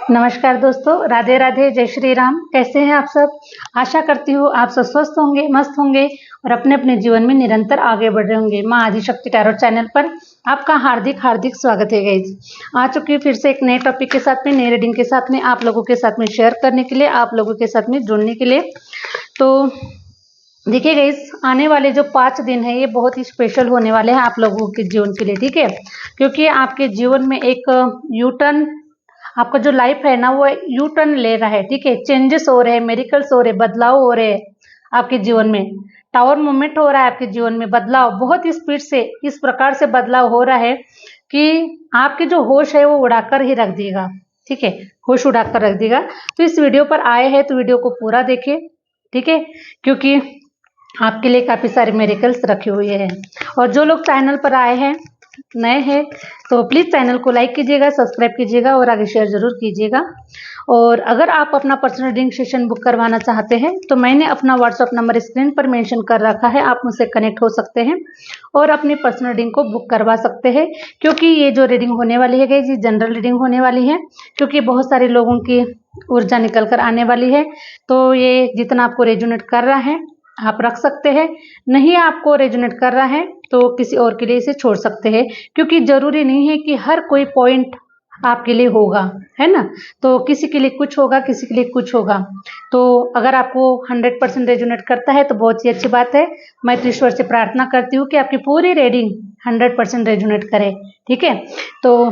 नमस्कार दोस्तों, राधे राधे, जय श्री राम। कैसे हैं आप सब? आशा करती हूँ आप सब स्वस्थ होंगे, मस्त होंगे और अपने अपने जीवन में निरंतर आगे बढ़ रहे होंगे। माँ आदिशक्ति टैरो चैनल पर आपका हार्दिक हार्दिक स्वागत है गाइज। आ चुकी हूँ फिर से एक नए टॉपिक के साथ में, नई रीडिंग के साथ में, आप लोगों के साथ में शेयर करने के लिए, आप लोगों के साथ में जुड़ने के लिए। तो देखिए गाइज, आने वाले जो 5 दिन है ये बहुत ही स्पेशल होने वाले हैं आप लोगों के जीवन के लिए, ठीक है। क्योंकि आपके जीवन में एक यू टर्न, आपका जो लाइफ है ना वो यू टर्न ले रहा है, ठीक है। चेंजेस हो रहे हैं, मेरिकल्स हो रहे हैं, बदलाव हो रहे हैं आपके जीवन में। टावर मूवमेंट हो रहा है आपके जीवन में, बदलाव बहुत स्पीड से, इस प्रकार से बदलाव हो रहा है कि आपके जो होश है वो उड़ाकर ही रख देगा, ठीक है। होश उड़ाकर रख देगा। तो इस वीडियो पर आए हैं तो वीडियो को पूरा देखिए, ठीक है, क्योंकि आपके लिए काफी सारे मेरिकल्स रखे हुए हैं। और जो लोग चैनल पर आए हैं, नए हैं, तो प्लीज चैनल को लाइक कीजिएगा, सब्सक्राइब कीजिएगा और आगे शेयर जरूर कीजिएगा। और अगर आप अपना पर्सनल रीडिंग सेशन बुक करवाना चाहते हैं तो मैंने अपना व्हाट्सअप नंबर स्क्रीन पर मेंशन कर रखा है, आप मुझसे कनेक्ट हो सकते हैं और अपनी पर्सनल रीडिंग को बुक करवा सकते हैं। क्योंकि ये जो रीडिंग होने वाली है ये जनरल रीडिंग होने वाली है, क्योंकि बहुत सारे लोगों की ऊर्जा निकल कर आने वाली है। तो ये जितना आपको रेजोनेट कर रहा है आप रख सकते हैं, नहीं आपको रेजोनेट कर रहा है तो किसी और के लिए इसे छोड़ सकते हैं, क्योंकि जरूरी नहीं है कि हर कोई पॉइंट आपके लिए होगा, है ना। तो किसी के लिए कुछ होगा, किसी के लिए कुछ होगा। तो अगर आपको 100% रेजोनेट करता है तो बहुत ही अच्छी बात है। मैं तो ईश्वर से प्रार्थना करती हूँ कि आपकी पूरी रीडिंग 100% रेजोनेट करे, ठीक है। तो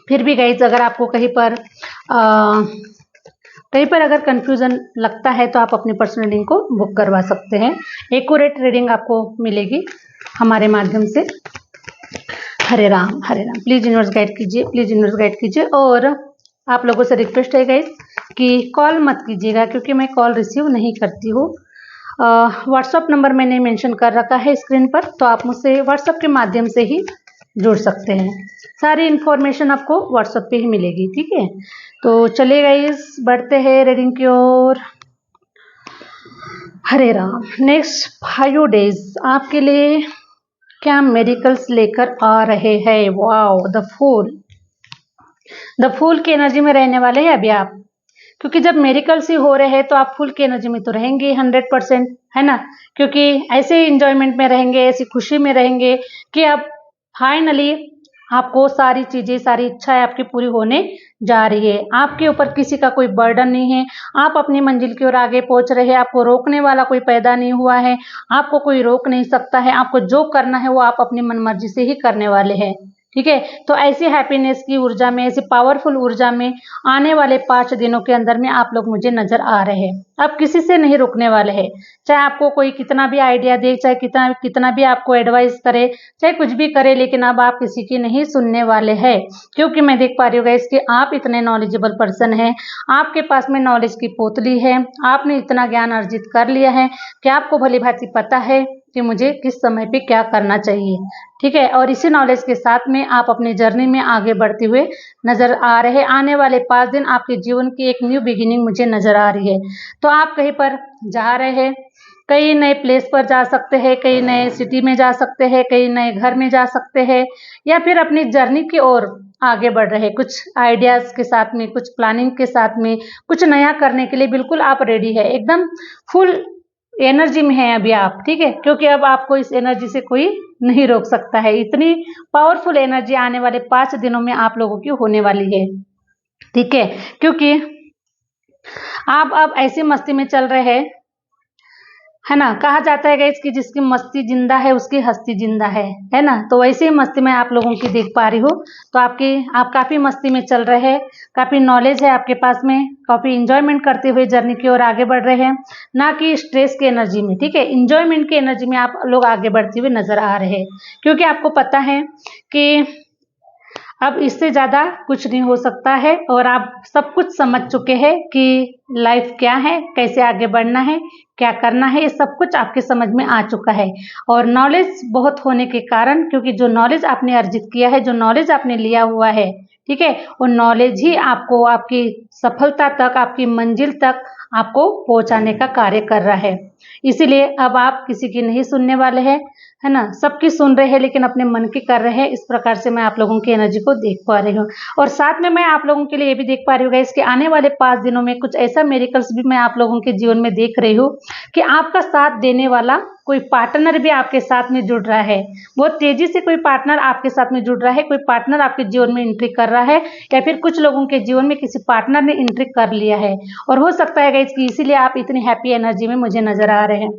फिर भी गाइज, अगर आपको कहीं पर अगर कंफ्यूजन लगता है तो आप अपनी पर्सनल रीडिंग को बुक करवा सकते हैं। एक्यूरेट रीडिंग आपको मिलेगी हमारे माध्यम से। हरे राम हरे राम। प्लीज यूनिवर्स गाइड कीजिए, प्लीज यूनिवर्स गाइड कीजिए। और आप लोगों से रिक्वेस्ट है गाइज कि कॉल मत कीजिएगा, क्योंकि मैं कॉल रिसीव नहीं करती हूँ। व्हाट्सअप नंबर मैंने मेंशन कर रखा है स्क्रीन पर, तो आप मुझसे व्हाट्सअप के माध्यम से ही जुड़ सकते हैं। सारी इन्फॉर्मेशन आपको व्हाट्सएप पे ही मिलेगी, ठीक है। तो चलिए गाइस, बढ़ते हैं रीडिंग की ओर। हरे राम। नेक्स्ट 5 डेज आपके लिए क्या मेरिकल्स लेकर आ रहे हैं? Wow, the fool. The fool की एनर्जी में रहने वाले हैं अभी आप, क्योंकि जब मेरिकल्स ही हो रहे हैं तो आप फूल की एनर्जी में तो रहेंगे 100%, है ना। क्योंकि ऐसे इंजॉयमेंट में रहेंगे, ऐसी खुशी में रहेंगे कि अब फाइनली आपको सारी चीजें, सारी इच्छाएं आपकी पूरी होने जा रही है। आपके ऊपर किसी का कोई बर्डन नहीं है, आप अपनी मंजिल की ओर आगे पहुंच रहे हैं। आपको रोकने वाला कोई पैदा नहीं हुआ है, आपको कोई रोक नहीं सकता है। आपको जो करना है वो आप अपनी मनमर्जी से ही करने वाले हैं, ठीक है। तो ऐसी हैप्पीनेस की ऊर्जा में, ऐसी पावरफुल ऊर्जा में आने वाले 5 दिनों के अंदर में आप लोग मुझे नजर आ रहे हैं। आप किसी से नहीं रुकने वाले हैं, चाहे आपको कोई कितना भी आइडिया दे, चाहे कितना कितना भी आपको एडवाइस करे, चाहे कुछ भी करे, लेकिन अब आप किसी की नहीं सुनने वाले हैं। क्योंकि मैं देख पा रही हूँ गाइस कि आप इतने नॉलेजेबल पर्सन हैं, आपके पास में नॉलेज की पोतली है, आपने इतना ज्ञान अर्जित कर लिया है कि आपको भली भांति पता है कि मुझे किस समय पे क्या करना चाहिए, ठीक है। और इसी नॉलेज के साथ में आप अपनी जर्नी में आगे बढ़ते हुए नजर आ रहे हैं। आने वाले 5 दिन आपके जीवन की एक न्यू बिगिनिंग मुझे नजर आ रही है। तो आप कहीं पर जा रहे हैं, कई नए प्लेस पर जा सकते हैं, कई नए सिटी में जा सकते हैं, कई नए घर में जा सकते हैं, या फिर अपनी जर्नी की ओर आगे बढ़ रहे हैं, कुछ आइडियाज के साथ में, कुछ प्लानिंग के साथ में, कुछ नया करने के लिए बिल्कुल आप रेडी है, एकदम फुल एनर्जी में है अभी आप, ठीक है। क्योंकि अब आपको इस एनर्जी से कोई नहीं रोक सकता है। इतनी पावरफुल एनर्जी आने वाले 5 दिनों में आप लोगों की होने वाली है, ठीक है। क्योंकि आप अब ऐसी मस्ती में चल रहे हैं, है ना। कहा जाता है गाइस कि जिसकी मस्ती जिंदा है उसकी हस्ती जिंदा है ना। तो वैसे ही मस्ती में आप लोगों की देख पा रही हूँ। तो आप काफी मस्ती में चल रहे हैं, काफी नॉलेज है आपके पास में, काफी इंजॉयमेंट करते हुए जर्नी की ओर आगे बढ़ रहे हैं, ना कि स्ट्रेस की एनर्जी में, ठीक है। इंजॉयमेंट की एनर्जी में आप लोग आगे बढ़ते हुए नजर आ रहे हैं, क्योंकि आपको पता है कि अब इससे ज्यादा कुछ नहीं हो सकता है। और आप सब कुछ समझ चुके हैं कि लाइफ क्या है, कैसे आगे बढ़ना है, क्या करना है, ये सब कुछ आपके समझ में आ चुका है। और नॉलेज बहुत होने के कारण, क्योंकि जो नॉलेज आपने अर्जित किया है, जो नॉलेज आपने लिया हुआ है, ठीक है, वो नॉलेज ही आपको आपकी सफलता तक, आपकी मंजिल तक आपको पहुंचाने का कार्य कर रहा है। इसीलिए अब आप किसी की नहीं सुनने वाले हैं, है ना, सबकी सुन रहे हैं लेकिन अपने मन की कर रहे हैं। इस प्रकार से मैं आप लोगों की एनर्जी को देख पा रही हूँ। और साथ में मैं आप लोगों के लिए ये भी देख पा रही हूँ गाइस कि आने वाले 5 दिनों में कुछ ऐसा मेरिकल्स भी मैं आप लोगों के जीवन में देख रही हूँ कि आपका साथ देने वाला कोई पार्टनर भी आपके साथ में जुड़ रहा है। बहुत तेजी से कोई पार्टनर आपके साथ में जुड़ रहा है, कोई पार्टनर आपके जीवन में एंट्री कर रहा है, या फिर कुछ लोगों के जीवन में किसी पार्टनर ने एंट्री कर लिया है। और हो सकता है गाइस कि इसीलिए आप इतनी हैप्पी एनर्जी में मुझे नजर आ रहे हैं।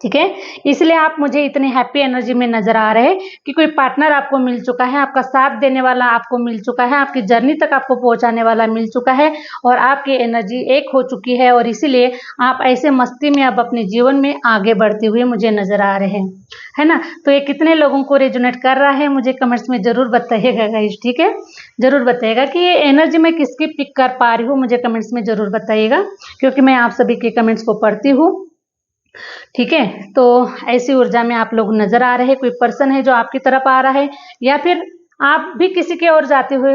ठीक है, इसलिए आप मुझे इतने हैप्पी एनर्जी में नजर आ रहे हैं कि कोई पार्टनर आपको मिल चुका है, आपका साथ देने वाला आपको मिल चुका है, आपकी जर्नी तक आपको पहुंचाने वाला मिल चुका है, और आपकी एनर्जी एक हो चुकी है। और इसीलिए आप ऐसे मस्ती में अब अपने जीवन में आगे बढ़ते हुए मुझे नजर आ रहे हैं, है ना। तो ये कितने लोगों को रेजोनेट कर रहा है मुझे कमेंट्स में जरूर बताइएगा गाइस। ठीक है, जरूर बताइएगा कि ये एनर्जी मैं किसकी पिक कर पा रही हूँ, मुझे कमेंट्स में जरूर बताइएगा, क्योंकि मैं आप सभी के कमेंट्स को पढ़ती हूँ। ठीक है, तो ऐसी ऊर्जा में आप लोग नजर आ रहे हैं। कोई पर्सन है जो आपकी तरफ आ रहा है, या फिर आप भी किसी की ओर जाते हुए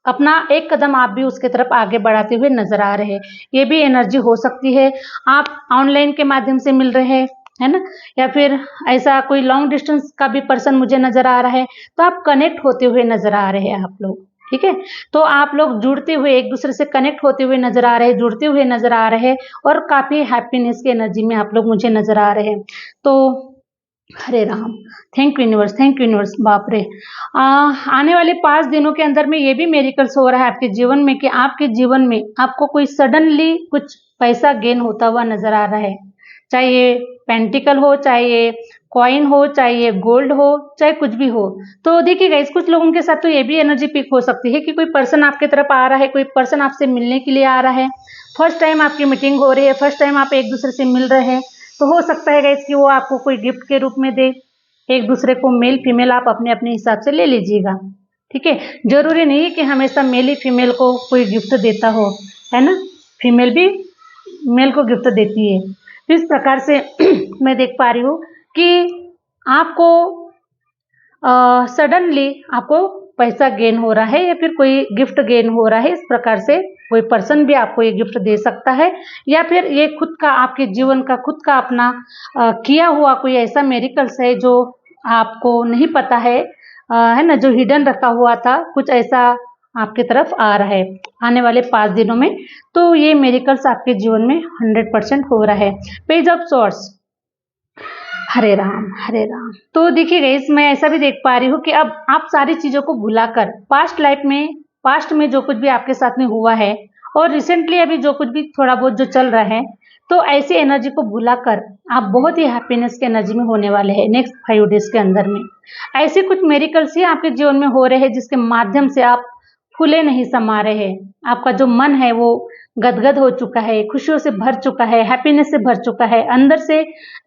अपना एक कदम आप भी उसके तरफ आगे बढ़ाते हुए नजर आ रहे हैं। ये भी एनर्जी हो सकती है। आप ऑनलाइन के माध्यम से मिल रहे हैं, है ना, या फिर ऐसा कोई लॉन्ग डिस्टेंस का भी पर्सन मुझे नजर आ रहा है, तो आप कनेक्ट होते हुए नजर आ रहे हैं आप लोग। ठीक है, तो आप लोग जुड़ते हुए एक दूसरे से कनेक्ट होते हुए नजर आ रहे हैं, जुड़ते हुए नजर आ रहे हैं, और काफी हैप्पीनेस की एनर्जी में आप लोग मुझे नजर आ रहे हैं। तो Hare Ram, thank you universe, thank you universe. बाप रे, आने वाले 5 दिनों के अंदर में ये भी मेरिकल्स हो रहा है आपके जीवन में कि आपके जीवन में आपको कोई सडनली कुछ पैसा गेन होता हुआ नजर आ रहा है। चाहे ये पेंटिकल हो, चाहे ये कॉइन हो, चाहे ये गोल्ड हो, चाहे कुछ भी हो। तो देखिएगा, इस कुछ लोगों के साथ तो ये भी एनर्जी पिक हो सकती है कि कोई पर्सन आपके तरफ आ रहा है, कोई पर्सन आपसे मिलने के लिए आ रहा है, फर्स्ट टाइम आपकी मीटिंग हो रही है, फर्स्ट टाइम आप एक दूसरे से मिल रहे हैं। तो हो सकता है गाइस कि वो आपको कोई गिफ्ट के रूप में दे। एक दूसरे को मेल फीमेल आप अपने अपने हिसाब से ले लीजिएगा। ठीक है, जरूरी नहीं है कि हमेशा मेल ही फीमेल को कोई गिफ्ट देता हो, है ना, फीमेल भी मेल को गिफ्ट देती है। तो इस प्रकार से मैं देख पा रही हूँ कि आपको सडनली आपको पैसा गेन हो रहा है, या फिर कोई गिफ्ट गेन हो रहा है। इस प्रकार से कोई पर्सन भी आपको ये गिफ्ट दे सकता है, या फिर ये खुद का आपके जीवन का खुद का अपना किया हुआ कोई ऐसा मेरिकल्स है जो आपको नहीं पता है ना, जो हिडन रखा हुआ था, कुछ ऐसा आपके तरफ आ रहा है आने वाले 5 दिनों में। तो ये मेरिकल्स आपके जीवन में 100% हो रहा है। पेज ऑफ सॉर्ड्स, हरे राम, हरे राम। तो देखिएगा, इसमें ऐसा भी देख पा रही हूँ कि अब आप सारी चीजों को भुलाकर पास्ट में जो कुछ भी आपके साथ में हुआ है, और रिसेंटली अभी जो कुछ भी थोड़ा बहुत जो चल रहा है, तो ऐसी एनर्जी को भुलाकर आप बहुत ही हैप्पीनेस की एनर्जी में होने वाले हैं नेक्स्ट 5 डेज के अंदर में। ऐसे कुछ मेरिकल्स ही आपके जीवन में हो रहे हैं जिसके माध्यम से आप फूले नहीं समा रहे हैं। आपका जो मन है वो गदगद हो चुका है, खुशियों से भर चुका है, हैप्पीनेस से भर चुका है, अंदर से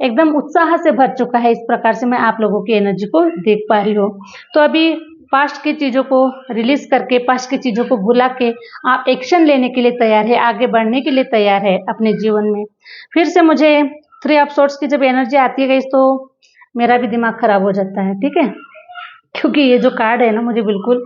एकदम उत्साह से भर चुका है। इस प्रकार से मैं आप लोगों की एनर्जी को देख पा रही हूँ। तो अभी पास्ट की चीज़ों को रिलीज करके, पास्ट की चीज़ों को भुला के आप एक्शन लेने के लिए तैयार है, आगे बढ़ने के लिए तैयार है अपने जीवन में। फिर से मुझे 3 ऑफ सोर्ड्स की जब एनर्जी आती है गाइस, तो मेरा भी दिमाग खराब हो जाता है। ठीक है, क्योंकि ये जो कार्ड है ना मुझे बिल्कुल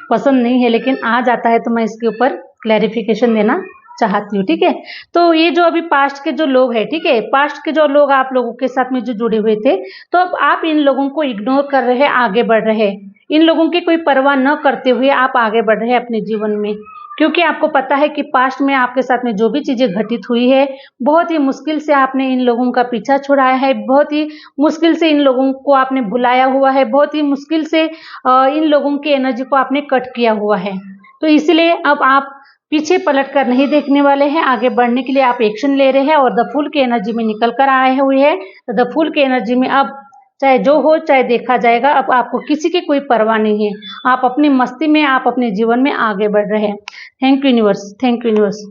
पसंद नहीं है, लेकिन आ जाता है तो मैं इसके ऊपर क्लैरिफिकेशन देना चाहती हूँ। ठीक है, तो ये जो अभी पास्ट के जो लोग हैं, ठीक है, पास्ट के जो लोग आप लोगों के साथ में जो जुड़े हुए थे, तो अब आप इन लोगों को इग्नोर कर रहे हैं, आगे बढ़ रहे हैं। इन लोगों की कोई परवाह न करते हुए आप आगे बढ़ रहे हैं अपने जीवन में, क्योंकि आपको पता है कि पास्ट में आपके साथ में जो भी चीजें घटित हुई है, बहुत ही मुश्किल से आपने इन लोगों का पीछा छुड़ाया है, बहुत ही मुश्किल से इन लोगों को आपने भुलाया हुआ है, बहुत ही मुश्किल से इन लोगों की एनर्जी को आपने कट किया हुआ है। तो इसलिए अब आप पीछे पलट कर नहीं देखने वाले हैं, आगे बढ़ने के लिए आप एक्शन ले रहे हैं, और द फूल की एनर्जी में निकल कर आए हुए हैं। तो द फूल की एनर्जी में अब चाहे जो हो चाहे देखा जाएगा, अब आपको किसी की कोई परवाह नहीं है। आप अपनी मस्ती में, आप अपने जीवन में आगे बढ़ रहे हैं। Thank you universe, thank you universe.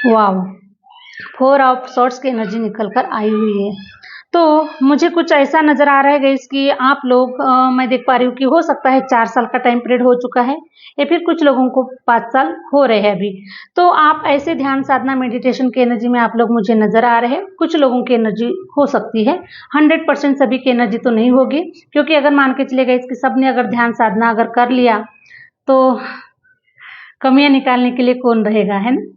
वाह, 4 ऑफ सॉर्ड्स की एनर्जी निकल कर आई हुई है। तो मुझे कुछ ऐसा नजर आ रहा है गाइस कि आप लोग मैं देख पा रही हूँ कि हो सकता है 4 साल का टाइम पीरियड हो चुका है, या फिर कुछ लोगों को 5 साल हो रहे हैं अभी। तो आप ऐसे ध्यान साधना मेडिटेशन की एनर्जी में आप लोग मुझे नजर आ रहे हैं। कुछ लोगों की एनर्जी हो सकती है, 100% सभी की एनर्जी तो नहीं होगी, क्योंकि अगर मान के चले गए इसकी सबने अगर ध्यान साधना अगर कर लिया तो कमियां निकालने के लिए कौन रहेगा, है ना।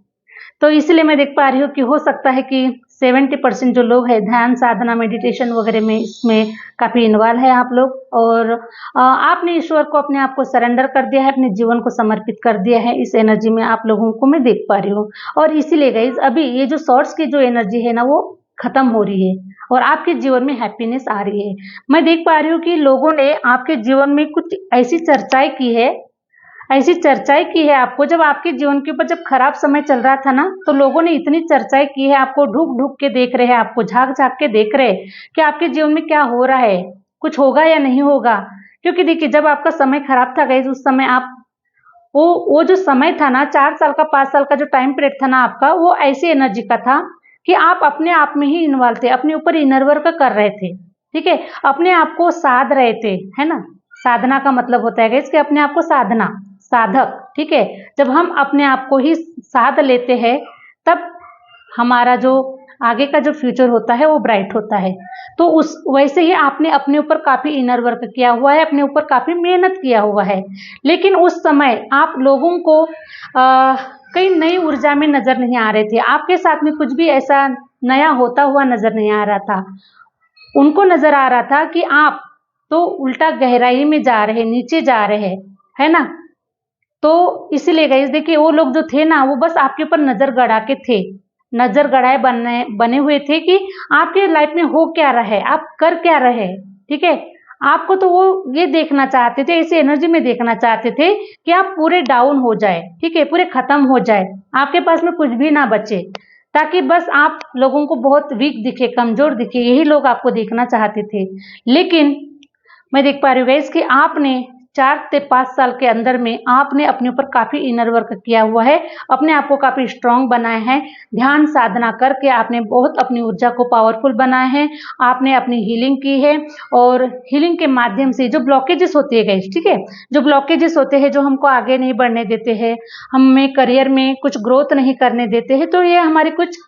तो इसलिए मैं देख पा रही हूँ कि हो सकता है कि 70% जो लोग हैं ध्यान साधना मेडिटेशन वगैरह में इसमें काफ़ी इन्वॉल्व है आप लोग। और आपने ईश्वर को अपने आप को सरेंडर कर दिया है, अपने जीवन को समर्पित कर दिया है। इस एनर्जी में आप लोगों को मैं देख पा रही हूँ। और इसीलिए गाइज अभी ये जो शॉर्ट्स की जो एनर्जी है ना वो खत्म हो रही है और आपके जीवन में हैप्पीनेस आ रही है। मैं देख पा रही हूँ कि लोगों ने आपके जीवन में कुछ ऐसी चर्चाएं की है, ऐसी चर्चाएं की है आपको। जब आपके जीवन के ऊपर जब खराब समय चल रहा था ना, तो लोगों ने इतनी चर्चाएं की है, आपको ढूक ढूक के देख रहे हैं, आपको झांक झांक के देख रहे हैं कि आपके जीवन में क्या हो रहा है, कुछ होगा या नहीं होगा। क्योंकि देखिए जब आपका समय खराब था गाइस, उस समय आप वो जो समय था ना, 4 साल का 5 साल का जो टाइम पीरियड था ना आपका, वो ऐसी एनर्जी का था कि आप अपने आप में ही इन्वॉल्व थे, अपने ऊपर इनर वर्क कर रहे थे। ठीक है, अपने आप को साध रहे थे, है ना। साधना का मतलब होता है गाइस कि अपने आप को साधना, साधक। ठीक है, जब हम अपने आप को ही साध लेते हैं तब हमारा जो आगे का जो फ्यूचर होता है वो ब्राइट होता है। तो उस वैसे ही आपने अपने ऊपर काफी इनर वर्क किया हुआ है, अपने ऊपर काफी मेहनत किया हुआ है। लेकिन उस समय आप लोगों को कई नई ऊर्जा में नजर नहीं आ रहे थे, आपके साथ में कुछ भी ऐसा नया होता हुआ नजर नहीं आ रहा था। उनको नजर आ रहा था कि आप तो उल्टा गहराई में जा रहे, नीचे जा रहे, है ना। तो इसीलिए गाइस देखिए वो लोग जो थे ना, वो बस आपके ऊपर नजर गड़ा के थे, नजर गड़ाए बने हुए थे कि आपके लाइफ में हो क्या रहा है, आप कर क्या रहे। ठीक है, आपको तो वो ये देखना चाहते थे, ऐसी एनर्जी में देखना चाहते थे कि आप पूरे डाउन हो जाए, ठीक है, पूरे खत्म हो जाए, आपके पास में कुछ भी ना बचे, ताकि बस आप लोगों को बहुत वीक दिखे, कमजोर दिखे, यही लोग आपको देखना चाहते थे। लेकिन मैं देख पा रही हूँ गाइस कि आपने 4 से 5 साल के अंदर में आपने अपने ऊपर काफी इनर वर्क किया हुआ है, अपने आप को काफी स्ट्रांग बनाया है। ध्यान साधना करके आपने बहुत अपनी ऊर्जा को पावरफुल बनाया है, आपने अपनी हीलिंग की है। और हीलिंग के माध्यम से जो ब्लॉकेजेस होते हैं गाइस, ठीक है, जो ब्लॉकेजेस होते हैं जो हमको आगे नहीं बढ़ने देते हैं, हमें करियर में कुछ ग्रोथ नहीं करने देते हैं, तो ये हमारे कुछ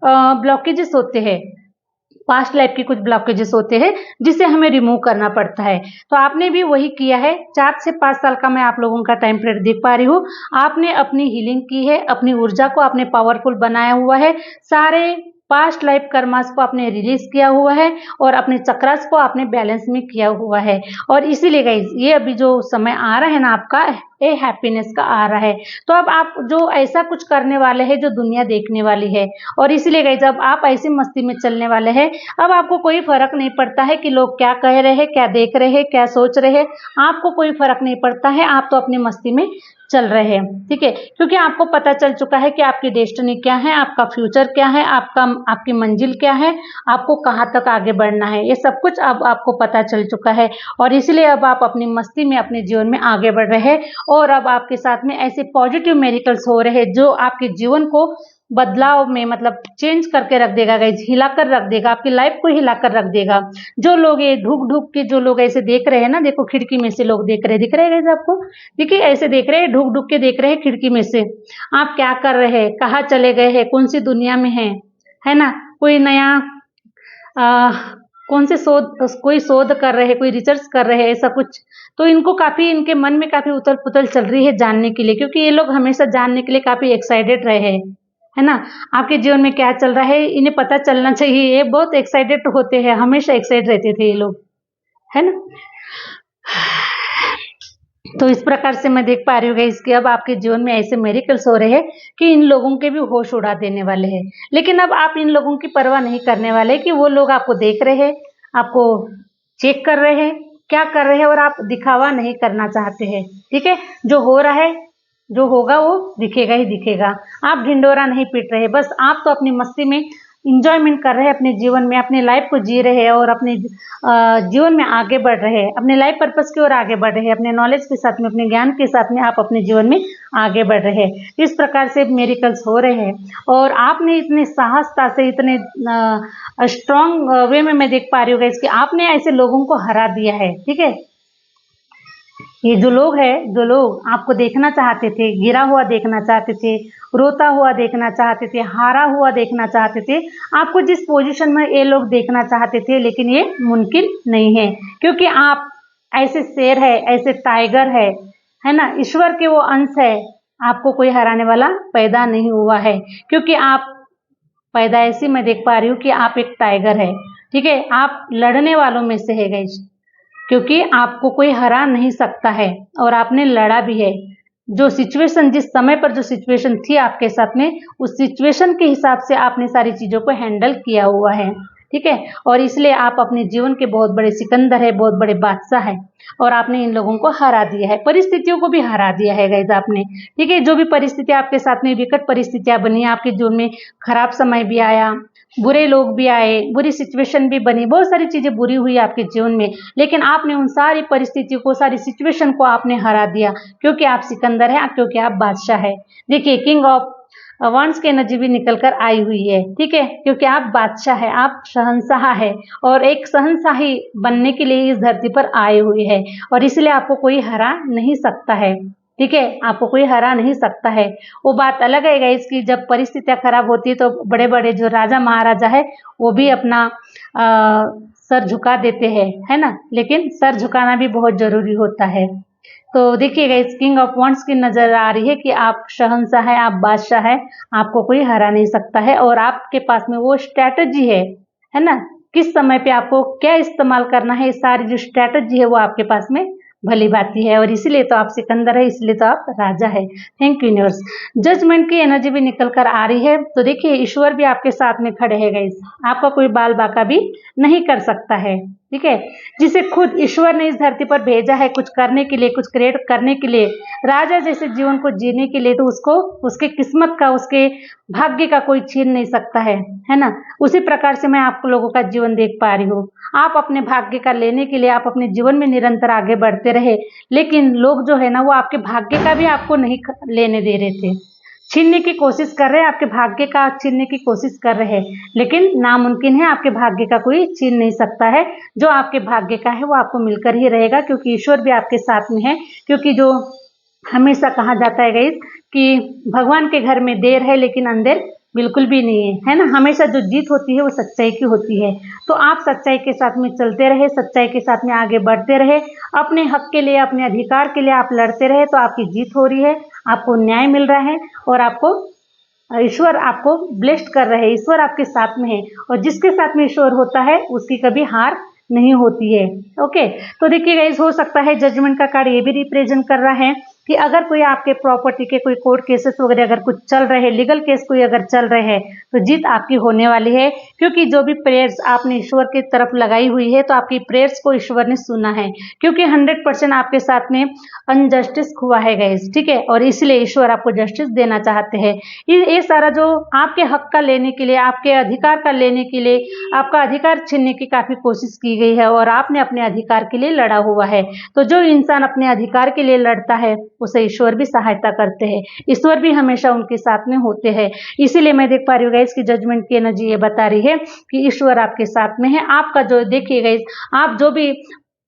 ब्लॉकेजेस होते हैं, पास्ट लाइफ के कुछ ब्लॉकेजेस होते हैं जिसे हमें रिमूव करना पड़ता है। तो आपने भी वही किया है। 4 से 5 साल का मैं आप लोगों का टाइम पीरियड देख पा रही हूँ। आपने अपनी हीलिंग की है, अपनी ऊर्जा को आपने पावरफुल बनाया हुआ है, सारे पास्ट लाइफ कर्मास को आपने रिलीज किया हुआ है और अपने चक्रास को आपने बैलेंस में किया हुआ है। और इसीलिए गाइस ये अभी जो समय आ रहा है ना आपका, ये हैप्पीनेस का आ रहा है। तो अब आप जो ऐसा कुछ करने वाले हैं जो दुनिया देखने वाली है। और इसीलिए गाइस अब आप ऐसी मस्ती में चलने वाले हैं, अब आपको कोई फर्क नहीं पड़ता है कि लोग क्या कह रहे हैं, क्या देख रहे हैं, क्या सोच रहे हैं, आपको कोई फर्क नहीं पड़ता है, आप तो अपनी मस्ती में चल रहे हैं। ठीक है, क्योंकि आपको पता चल चुका है कि आपकी डेस्टिनी क्या है, आपका फ्यूचर क्या है, आपकी मंजिल क्या है, आपको कहाँ तक आगे बढ़ना है, ये सब कुछ अब आपको पता चल चुका है। और इसलिए अब आप अपनी मस्ती में अपने जीवन में आगे बढ़ रहे हैं। और अब आपके साथ में ऐसे पॉजिटिव मेरिकल्स हो रहे हैं जो आपके जीवन को बदलाव में मतलब चेंज करके रख देगा गाइज, हिलाकर रख देगा, आपकी लाइफ को हिलाकर रख देगा। जो लोग ये ढूक ढूक के जो लोग ऐसे देख रहे हैं ना, देखो खिड़की में से लोग देख रहे हैं, दिख रहे हैं गाइज आपको, देखिए ऐसे देख रहे हैं, ढूक ढूक के देख रहे हैं खिड़की में से, आप क्या कर रहे हैं, कहाँ चले गए हैं, कौन सी दुनिया में है ना, कोई नया कौन से कोई शोध कर रहे हैं, कोई रिसर्च कर रहे हैं, ऐसा कुछ। तो इनको काफी, इनके मन में काफी उथल पुथल चल रही है जानने के लिए, क्योंकि ये लोग हमेशा जानने के लिए काफी एक्साइटेड रहे हैं, है ना। आपके जीवन में क्या चल रहा है इन्हें पता चलना चाहिए, ये बहुत एक्साइटेड होते हैं, हमेशा एक्साइटेड रहते थे ये लोग, है ना। तो इस प्रकार से मैं देख पा रही हूँ गाइस कि अब आपके जीवन में ऐसे मेरिकल्स हो रहे हैं कि इन लोगों के भी होश उड़ा देने वाले हैं। लेकिन अब आप इन लोगों की परवाह नहीं करने वाले कि वो लोग आपको देख रहे हैं, आपको चेक कर रहे हैं, क्या कर रहे हैं, और आप दिखावा नहीं करना चाहते हैं। ठीक है, जो हो रहा है, जो होगा वो दिखेगा ही दिखेगा, आप ढिंडोरा नहीं पीट रहे, बस आप तो अपनी मस्ती में इंजॉयमेंट कर रहे हैं, अपने जीवन में अपने लाइफ को जी रहे हैं और अपने जीवन में आगे बढ़ रहे हैं, अपने लाइफ पर्पस की ओर आगे बढ़ रहे हैं, अपने नॉलेज के साथ में, अपने ज्ञान के साथ में आप अपने जीवन में आगे बढ़ रहे हैं। इस प्रकार से मेरिकल्स हो रहे हैं और आपने इतने साहसता से, इतने स्ट्रॉन्ग वे में मैं देख पा रही हूँ कि आपने ऐसे लोगों को हरा दिया है। ठीक है, ये जो लोग हैं, जो लोग आपको देखना चाहते थे, गिरा हुआ देखना चाहते थे, रोता हुआ देखना चाहते थे, हारा हुआ देखना चाहते थे, आपको जिस पोजीशन में ये लोग देखना चाहते थे, लेकिन ये मुमकिन नहीं है, क्योंकि आप ऐसे शेर है, ऐसे टाइगर है ना, ईश्वर के वो अंश है, आपको कोई हराने वाला पैदा नहीं हुआ है, क्योंकि आप पैदाइशी मैं देख पा रही हूँ कि आप एक टाइगर है, ठीक है। आप लड़ने वालों में से है गाइस, क्योंकि आपको कोई हरा नहीं सकता है और आपने लड़ा भी है। जो सिचुएशन, जिस समय पर जो सिचुएशन थी आपके साथ में, उस सिचुएशन के हिसाब से आपने सारी चीजों को हैंडल किया हुआ है, ठीक है। और इसलिए आप अपने जीवन के बहुत बड़े सिकंदर है, बहुत बड़े बादशाह है और आपने इन लोगों को हरा दिया है, परिस्थितियों को भी हरा दिया है गाइस आपने, ठीक है। जो भी परिस्थितियां आपके साथ में विकट परिस्थितियां बनी, आपके जीवन में खराब समय भी आया, बुरे लोग भी आए, बुरी सिचुएशन भी बनी, बहुत सारी चीजें बुरी हुई आपके जीवन में, लेकिन आपने उन सारी परिस्थितियों को, सारी सिचुएशन को आपने हरा दिया, क्योंकि आप सिकंदर है, क्योंकि आप बादशाह है। देखिए किंग ऑफ वंस की एनर्जी भी निकल कर आई हुई है, ठीक है, क्योंकि आप बादशाह है, आप शहंशाह है और एक शहंशाही बनने के लिए इस धरती पर आए हुए हैं और इसलिए आपको कोई हरा नहीं सकता है, ठीक है। आपको कोई हरा नहीं सकता है। वो बात अलग है गाइस कि जब परिस्थितियां खराब होती है तो बड़े बड़े जो राजा महाराजा है वो भी अपना सर झुका देते हैं, है ना, लेकिन सर झुकाना भी बहुत जरूरी होता है। तो देखिएगा इस किंग ऑफ वंड्स की नजर आ रही है कि आप शहंशाह है, आप बादशाह है, आपको कोई हरा नहीं सकता है और आपके पास में वो स्ट्रैटेजी है ना, किस समय पे आपको क्या इस्तेमाल करना है, सारी जो स्ट्रैटेजी है वो आपके पास में भली भांति है और इसीलिए तो आप सिकंदर है, इसलिए तो आप राजा है। Thank you universe. जजमेंट की एनर्जी भी निकल कर आ रही है, तो देखिए ईश्वर भी आपके साथ में खड़े हैं गाइस, आपका कोई बाल बाका भी नहीं कर सकता है, ठीक है। जिसे खुद ईश्वर ने इस धरती पर भेजा है कुछ करने के लिए, कुछ क्रिएट करने के लिए, राजा जैसे जीवन को जीने के लिए, तो उसको उसके किस्मत का, उसके भाग्य का कोई छीन नहीं सकता है ना। उसी प्रकार से मैं आप लोगों का जीवन देख पा रही हूँ। आप अपने भाग्य का लेने के लिए आप अपने जीवन में निरंतर आगे बढ़ते रहे, लेकिन लोग जो है ना वो आपके भाग्य का भी आपको नहीं लेने दे रहे थे, छीनने की कोशिश कर रहे हैं, आपके भाग्य का छीनने की कोशिश कर रहे हैं, लेकिन नामुमकिन है, आपके भाग्य का कोई छीन नहीं सकता है। जो आपके भाग्य का है वो आपको मिलकर ही रहेगा, क्योंकि ईश्वर भी आपके साथ में है। क्योंकि जो हमेशा कहा जाता है गाइस कि भगवान के घर में देर है लेकिन अंधेर बिल्कुल भी नहीं है ना। हमेशा जो जीत होती है वो सच्चाई की होती है। तो आप सच्चाई के साथ में चलते रहे, सच्चाई के साथ में आगे बढ़ते रहे, अपने हक के लिए, अपने अधिकार के लिए आप लड़ते रहे, तो आपकी जीत हो रही है, आपको न्याय मिल रहा है और आपको ईश्वर आपको ब्लेस्ड कर रहे हैं, ईश्वर आपके साथ में है और जिसके साथ में ईश्वर होता है उसकी कभी हार नहीं होती है। ओके, तो देखिए गाइस, हो सकता है जजमेंट का कार्ड ये भी रिप्रेजेंट कर रहा है कि अगर कोई आपके प्रॉपर्टी के कोई कोर्ट केसेस वगैरह अगर कुछ चल रहे हैं, लीगल केस कोई अगर चल रहे हैं, तो जीत आपकी होने वाली है। क्योंकि जो भी प्रेयर्स आपने ईश्वर की तरफ लगाई हुई है, तो आपकी प्रेयर्स को ईश्वर ने सुना है, क्योंकि 100% आपके साथ में अनजस्टिस हुआ है गाइस, ठीक है, और इसलिए ईश्वर आपको जस्टिस देना चाहते हैं। ये सारा जो आपके हक का लेने के लिए, आपके अधिकार का लेने के लिए, आपका अधिकार छीनने की काफी कोशिश की गई है और आपने अपने अधिकार के लिए लड़ा हुआ है। तो जो इंसान अपने अधिकार के लिए लड़ता है उसे ईश्वर भी सहायता करते हैं, ईश्वर भी हमेशा उनके साथ में होते हैं। इसीलिए मैं देख पा रही हूँ गाइस कि जजमेंट की एनर्जी ये बता रही है कि ईश्वर आपके साथ में है। आपका जो देखिए गाइस, आप जो भी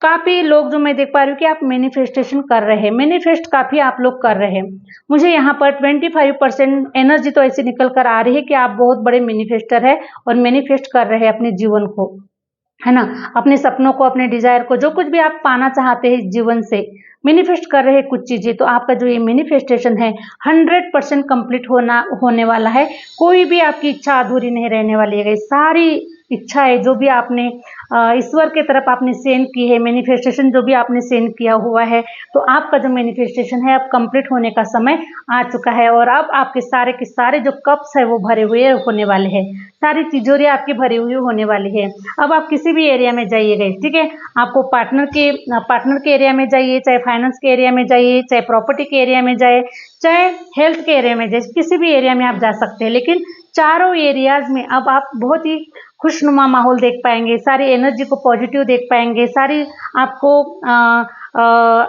काफी लोग जो मैं देख पा रही हूँ कि आप मैनिफेस्टेशन कर रहे हैं, मैनिफेस्ट काफी आप लोग कर रहे हैं। मुझे यहाँ पर 25% एनर्जी तो ऐसी निकल कर आ रही है कि आप बहुत बड़े मैनिफेस्टर है और मैनिफेस्ट कर रहे हैं अपने जीवन को, है ना, अपने सपनों को, अपने डिजायर को, जो कुछ भी आप पाना चाहते हैं इस जीवन से, मैनिफेस्ट कर रहे हैं कुछ चीजें। तो आपका जो ये मैनिफेस्टेशन है 100% कंप्लीट होने वाला है। कोई भी आपकी इच्छा अधूरी नहीं रहने वाली है। सारी इच्छाएं जो भी आपने ईश्वर के तरफ आपने सेंड की है, मैनिफेस्टेशन जो भी आपने सेंड किया हुआ है, तो आपका जो मैनिफेस्टेशन है अब कंप्लीट होने का समय आ चुका है और अब आपके सारे के सारे जो कप्स है वो भरे हुए होने वाले हैं, सारी तिजोरी आपकी भरी हुई होने वाली है। अब आप किसी भी एरिया में जाइएगा, ठीक है, आपको पार्टनर के एरिया में जाइए, चाहे फाइनेंस के एरिया में जाइए, चाहे प्रॉपर्टी के एरिया में जाए, चाहे हेल्थ के एरिया में जाए, किसी भी एरिया में आप जा सकते हैं, लेकिन चारों एरियाज में अब आप बहुत ही खुशनुमा माहौल देख पाएंगे, सारी एनर्जी को पॉजिटिव देख पाएंगे, सारी आपको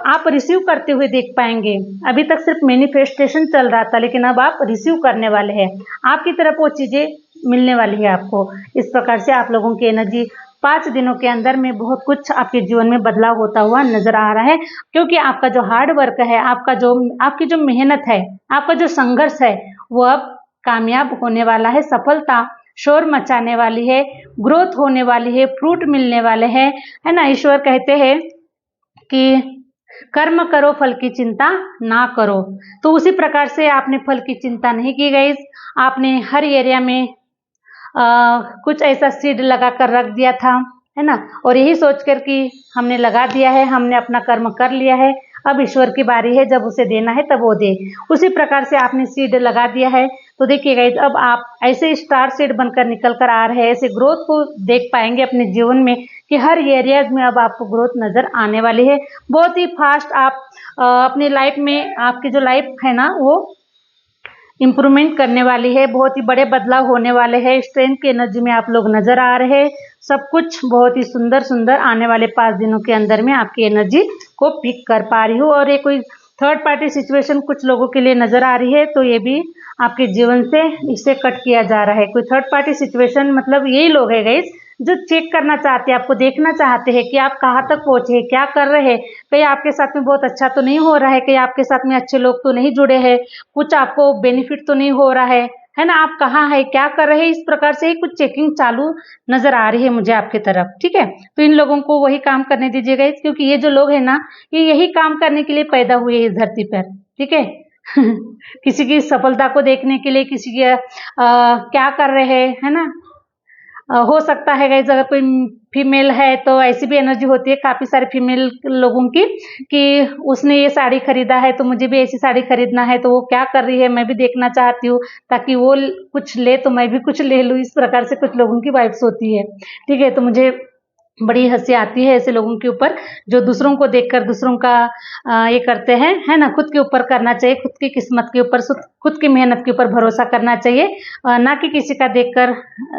आप रिसीव करते हुए देख पाएंगे। अभी तक सिर्फ मैनिफेस्टेशन चल रहा था, लेकिन अब आप रिसीव करने वाले हैं, आपकी तरफ वो चीजें मिलने वाली है आपको। इस प्रकार से आप लोगों की एनर्जी 5 दिनों के अंदर में बहुत कुछ आपके जीवन में बदलाव होता हुआ नजर आ रहा है, क्योंकि आपका जो हार्ड वर्क है, आपकी जो मेहनत है, आपका जो संघर्ष है, वो अब कामयाब होने वाला है, सफलता शोर मचाने वाली है, ग्रोथ होने वाली है, फ्रूट मिलने वाले हैं, है ना। ईश्वर कहते हैं कि कर्म करो, फल की चिंता ना करो। तो उसी प्रकार से आपने फल की चिंता नहीं की गई, आपने हर एरिया में कुछ ऐसा सीड लगा कर रख दिया था, है ना, और यही सोच कर कि हमने लगा दिया है, हमने अपना कर्म कर लिया है, अब ईश्वर की बारी है, जब उसे देना है तब वो दे। उसी प्रकार से आपने सीड लगा दिया है। तो देखिए गाइस, अब आप ऐसे स्टार सीड बनकर निकल कर आ रहे हैं, ऐसे ग्रोथ को देख पाएंगे अपने जीवन में कि हर एरियाज में अब आपको ग्रोथ नजर आने वाली है। बहुत ही फास्ट आप अपनी लाइफ में, आपकी जो लाइफ है ना वो इम्प्रूवमेंट करने वाली है, बहुत ही बड़े बदलाव होने वाले हैं। स्ट्रेंथ की एनर्जी में आप लोग नजर आ रहे हैं। सब कुछ बहुत ही सुंदर सुंदर आने वाले 5 दिनों के अंदर में आपकी एनर्जी को पिक कर पा रही हूँ। और ये कोई थर्ड पार्टी सिचुएशन कुछ लोगों के लिए नजर आ रही है, तो ये भी आपके जीवन से इसे कट किया जा रहा है। कोई थर्ड पार्टी सिचुएशन मतलब यही लोग है गाइस जो चेक करना चाहते हैं, आपको देखना चाहते हैं कि आप कहाँ तक पहुंचे हैं, क्या कर रहे हैं, कहीं आपके साथ में बहुत अच्छा तो नहीं हो रहा है, कहीं आपके साथ में अच्छे लोग तो नहीं जुड़े हैं, कुछ आपको बेनिफिट तो नहीं हो रहा है ना, आप कहाँ है, क्या कर रहे हैं, इस प्रकार से ही कुछ चेकिंग चालू नजर आ रही है मुझे आपकी तरफ। ठीक है, तो इन लोगों को वही काम करने दीजिएगा, क्योंकि ये जो लोग हैं ना, ये यही काम करने के लिए पैदा हुए इस धरती पर। ठीक है किसी की सफलता को देखने के लिए, किसी के क्या कर रहे हैं, है ना। हो सकता है गाइस अगर कोई फीमेल है तो ऐसी भी एनर्जी होती है काफी सारे फीमेल लोगों की कि उसने ये साड़ी खरीदा है तो मुझे भी ऐसी साड़ी खरीदना है, तो वो क्या कर रही है मैं भी देखना चाहती हूँ, ताकि वो कुछ ले तो मैं भी कुछ ले लूँ। इस प्रकार से कुछ लोगों की वाइब्स होती है। ठीक है, तो मुझे बड़ी हंसी आती है ऐसे लोगों के ऊपर जो दूसरों को देखकर दूसरों का ये करते हैं, है ना। खुद के ऊपर करना चाहिए, खुद की किस्मत के ऊपर, खुद की मेहनत के ऊपर भरोसा करना चाहिए, ना कि किसी का देखकर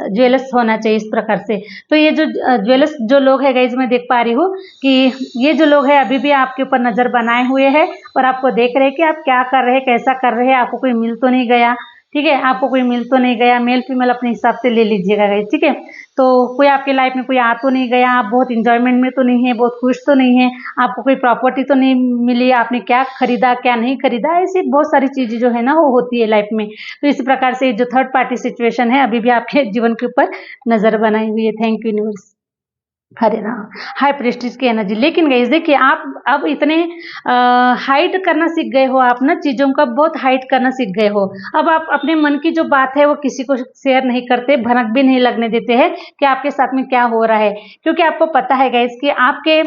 ज्वेलस होना चाहिए इस प्रकार से। तो ये जो ज्वेलस जो लोग है गाइज, मैं देख पा रही हूँ कि ये जो लोग है अभी भी आपके ऊपर नजर बनाए हुए हैं और आपको देख रहे हैं कि आप क्या कर रहे हैं, कैसा कर रहे हैं, आपको कोई मिल तो नहीं गया। ठीक है, आपको कोई मिल तो नहीं गया, मेल फीमेल अपने हिसाब से ले लीजिएगा गाइज। ठीक है, तो कोई आपके लाइफ में कोई आ तो नहीं गया, आप बहुत इंजॉयमेंट में तो नहीं है, बहुत खुश तो नहीं है, आपको कोई प्रॉपर्टी तो नहीं मिली, आपने क्या खरीदा क्या नहीं खरीदा, ऐसी बहुत सारी चीजें जो है ना वो होती है लाइफ में। तो इस प्रकार से जो थर्ड पार्टी सिचुएशन है अभी भी आपके जीवन के ऊपर नजर बनाई हुई है। Thank you universe. Hare Ram. High Prestige की एनर्जी। लेकिन गाइस देखिए, आप अब इतने हाइड करना सीख गए हो, आप ना चीजों का बहुत हाइड करना सीख गए हो। अब आप अपने मन की जो बात है वो किसी को शेयर नहीं करते, भनक भी नहीं लगने देते हैं कि आपके साथ में क्या हो रहा है, क्योंकि आपको पता है गाइस कि आपके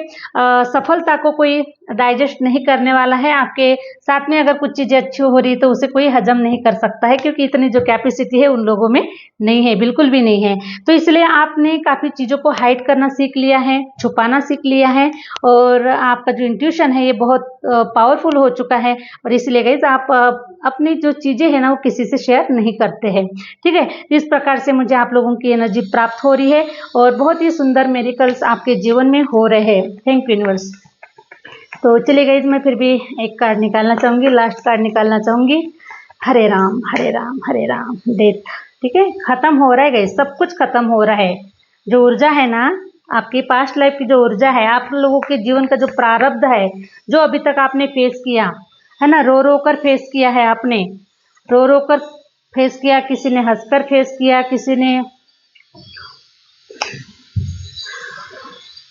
सफलता को कोई डाइजेस्ट नहीं करने वाला है। आपके साथ में अगर कुछ चीजें अच्छी हो रही तो उसे कोई हजम नहीं कर सकता है, क्योंकि इतनी जो कैपेसिटी है उन लोगों में नहीं है, बिल्कुल भी नहीं है। तो इसलिए आपने काफी चीजों को हाइड करना सीख लिया है, छुपाना सीख लिया है, और आपका जो इंट्यूशन है ये बहुत पावरफुल हो चुका है। और इसलिए गाइस आप अपनी जो चीजें है ना वो किसी से शेयर नहीं करते हैं। ठीक है, इस प्रकार से मुझे आप लोगों की एनर्जी प्राप्त हो रही है और बहुत ही सुंदर मेरिकल्स आपके जीवन में हो रहे हैं। Thank you universe. तो चलिए गाइस, मैं फिर भी एक कार्ड निकालना चाहूंगी, लास्ट कार्ड निकालना चाहूंगी। हरे राम हरे राम हरे राम। डेथ। ठीक है, खत्म हो रहा है गाइस, सब कुछ खत्म हो रहा है। जो ऊर्जा है ना, आपकी पास्ट लाइफ की जो ऊर्जा है, आप लोगों के जीवन का जो प्रारब्ध है, जो अभी तक आपने फेस किया है ना, रो रो कर फेस किया है, आपने रो रो कर फेस किया, किसी ने हंसकर फेस किया, किसी ने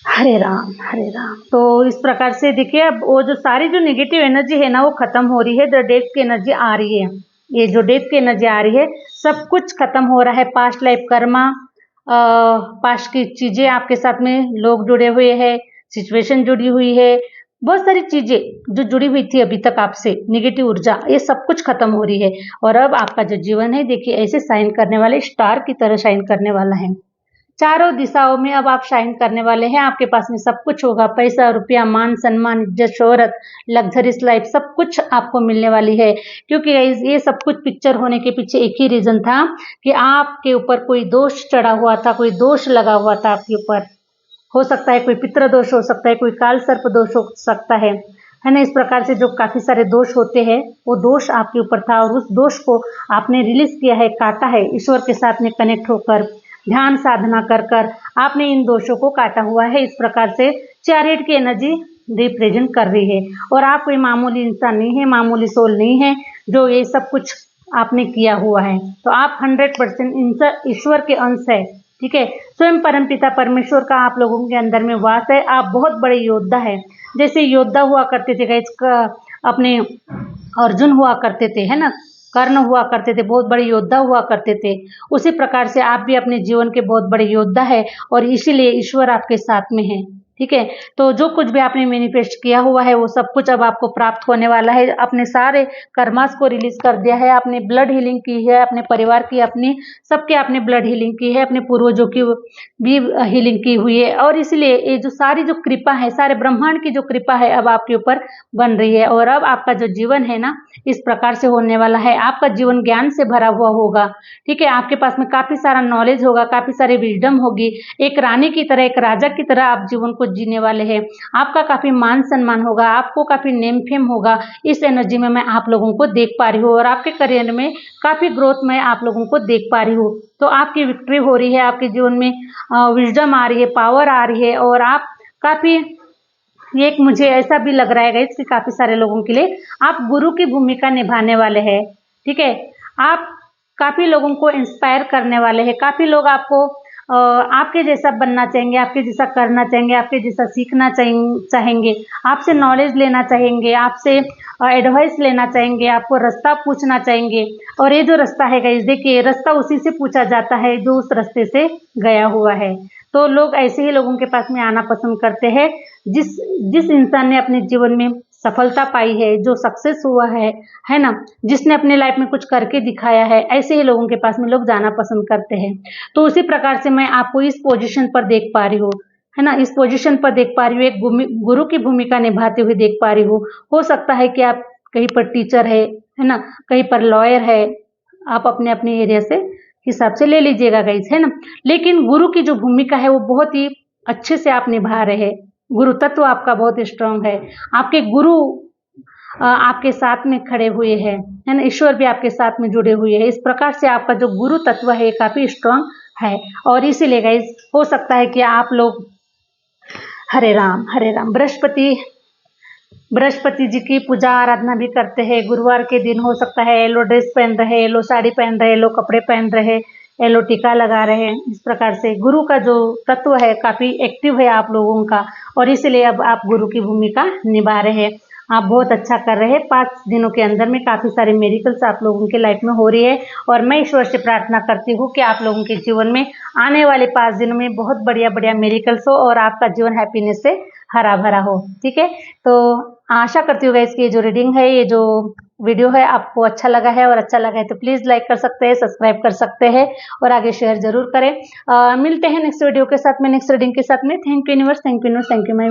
हरे राम हरे राम। तो इस प्रकार से देखिए, अब वो जो सारी जो नेगेटिव एनर्जी है ना वो खत्म हो रही है, जो डेथ की एनर्जी आ रही है, ये जो डेथ की एनर्जी आ रही है, सब कुछ खत्म हो रहा है। पास्ट लाइफ कर्मा, पास्ट की चीजें आपके साथ में, लोग जुड़े हुए हैं, सिचुएशन जुड़ी हुई है, बहुत सारी चीजें जो जुड़ी हुई थी अभी तक आपसे, नेगेटिव ऊर्जा, ये सब कुछ खत्म हो रही है। और अब आपका जो जीवन है देखिए ऐसे शाइन करने वाले, स्टार की तरह शाइन करने वाला है। चारों दिशाओं में अब आप शाइन करने वाले हैं। आपके पास में सब कुछ होगा, पैसा रुपया, मान सम्मान, इज्जत शोहरत, लग्जरियस लाइफ, सब कुछ आपको मिलने वाली है। क्योंकि ये सब कुछ पिक्चर होने के पीछे एक ही रीजन था कि आपके ऊपर कोई दोष चढ़ा हुआ था, कोई दोष लगा हुआ था आपके ऊपर। हो सकता है कोई पितृ दोष हो सकता है, कोई काल सर्प दोष हो सकता है ना। इस प्रकार से जो काफी सारे दोष होते हैं वो दोष आपके ऊपर था, और उस दोष को आपने रिलीज किया है, काटा है, ईश्वर के साथ में कनेक्ट होकर, ध्यान साधना कर कर आपने इन दोषों को काटा हुआ है। इस प्रकार से चैरियट की एनर्जी रिप्रेजेंट कर रही है। और आप कोई मामूली इंसान नहीं है, मामूली सोल नहीं है जो ये सब कुछ आपने किया हुआ है। तो आप 100% ईश्वर के अंश है। ठीक है, स्वयं परमपिता परमेश्वर का आप लोगों के अंदर में वास है। आप बहुत बड़े योद्धा है, जैसे योद्धा हुआ करते थे गाइस, अपने अर्जुन हुआ करते थे, है ना। कर्ण हुआ करते थे, बहुत बड़े योद्धा हुआ करते थे, उसी प्रकार से आप भी अपने जीवन के बहुत बड़े योद्धा है और इसीलिए ईश्वर आपके साथ में है। ठीक है, तो जो कुछ भी आपने मैनिफेस्ट किया हुआ है वो सब कुछ अब आपको प्राप्त होने वाला है। अपने सारे कर्मास को रिलीज कर दिया है, आपने ब्लड हीलिंग की है, अपने परिवार की, अपनी सबके आपने ब्लड हीलिंग की है, अपने पूर्वजों की भी हीलिंग की हुई है और इसलिए ये जो सारी जो कृपा है, सारे ब्रह्मांड की जो कृपा है अब आपके ऊपर बन रही है और अब आपका जो जीवन है ना इस प्रकार से होने वाला है। आपका जीवन ज्ञान से भरा हुआ होगा। ठीक है, आपके पास में काफी सारा नॉलेज होगा, काफी सारी विजडम होगी, एक रानी की तरह, एक राजा की तरह आप जीवन को जीने वाले हैं। आपका काफी मान सम्मान होगा, आपको काफी नेम फेम होगा। इस एनर्जी में मैं आप लोगों को देख पा रही हूँ और आपके करियर में काफी ग्रोथ मैं आप लोगों को देख पा रही हूँ। तो आपकी विक्ट्री हो रही है, आपके जीवन में विजडम आ रही है, पावर आ रही है और आप काफी, ये एक मुझे ऐसा भी लग रहा है गाइस कि काफी सारे लोगों के लिए आप गुरु की भूमिका निभाने वाले हैं। ठीक है, आप काफी लोगों को इंस्पायर करने वाले हैं, काफी लोग आपको आपके जैसा बनना चाहेंगे, आपके जैसा करना चाहेंगे, आपके जैसा सीखना चाहेंगे, आपसे नॉलेज लेना चाहेंगे, आपसे एडवाइस लेना चाहेंगे, आपको रास्ता पूछना चाहेंगे। और ये जो रास्ता है गाइस, देखिए रास्ता उसी से पूछा जाता है जो उस रास्ते से गया हुआ है। तो लोग ऐसे ही लोगों के पास में आना पसंद करते हैं जिस जिस इंसान ने अपने जीवन में सफलता पाई है, जो सक्सेस हुआ है ना, जिसने अपने लाइफ में कुछ करके दिखाया है, ऐसे ही लोगों के पास में लोग जाना पसंद करते हैं। तो उसी प्रकार से मैं आपको इस पोजीशन पर देख पा रही हूँ, है ना, इस पोजीशन पर देख पा रही हूँ, एक गुरु की भूमिका निभाते हुए देख पा रही हूँ। हो सकता है कि आप कहीं पर टीचर है ना, कहीं पर लॉयर है, आप अपने अपने एरिया से हिसाब से ले लीजिएगा गाइस, है ना। लेकिन गुरु की जो भूमिका है वो बहुत ही अच्छे से आप निभा रहे हैं। गुरु तत्व आपका बहुत स्ट्रांग है, आपके गुरु आपके साथ में खड़े हुए हैं, है ना, ईश्वर भी आपके साथ में जुड़े हुए हैं। इस प्रकार से आपका जो गुरु तत्व है काफी स्ट्रांग है और इसीलिए गाइस हो सकता है कि आप लोग हरे राम बृहस्पति जी की पूजा आराधना भी करते हैं। गुरुवार के दिन हो सकता है येलो ड्रेस पहन रहे, येलो साड़ी पहन रहे, येलो कपड़े पहन रहे, येलो टीका लगा रहे हैं। इस प्रकार से गुरु का जो तत्व है काफी एक्टिव है आप लोगों का और इसलिए अब आप गुरु की भूमिका निभा रहे हैं। आप बहुत अच्छा कर रहे हैं। 5 दिनों के अंदर में काफी सारे मेरिकल्स आप लोगों के लाइफ में हो रही है और मैं ईश्वर से प्रार्थना करती हूँ कि आप लोगों के जीवन में आने वाले 5 दिनों में बहुत बढ़िया बढ़िया मेरिकल्स हो और आपका जीवन हैप्पीनेस से हरा भरा हो। ठीक है, तो आशा करती हूँ गाइस कि ये जो रीडिंग है, ये जो वीडियो है आपको अच्छा लगा है और अच्छा लगा है तो प्लीज़ लाइक कर सकते हैं, सब्सक्राइब कर सकते हैं और आगे शेयर जरूर करें। मिलते हैं नेक्स्ट वीडियो के साथ में, नेक्स्ट रीडिंग के साथ में। Thank you universe, thank you my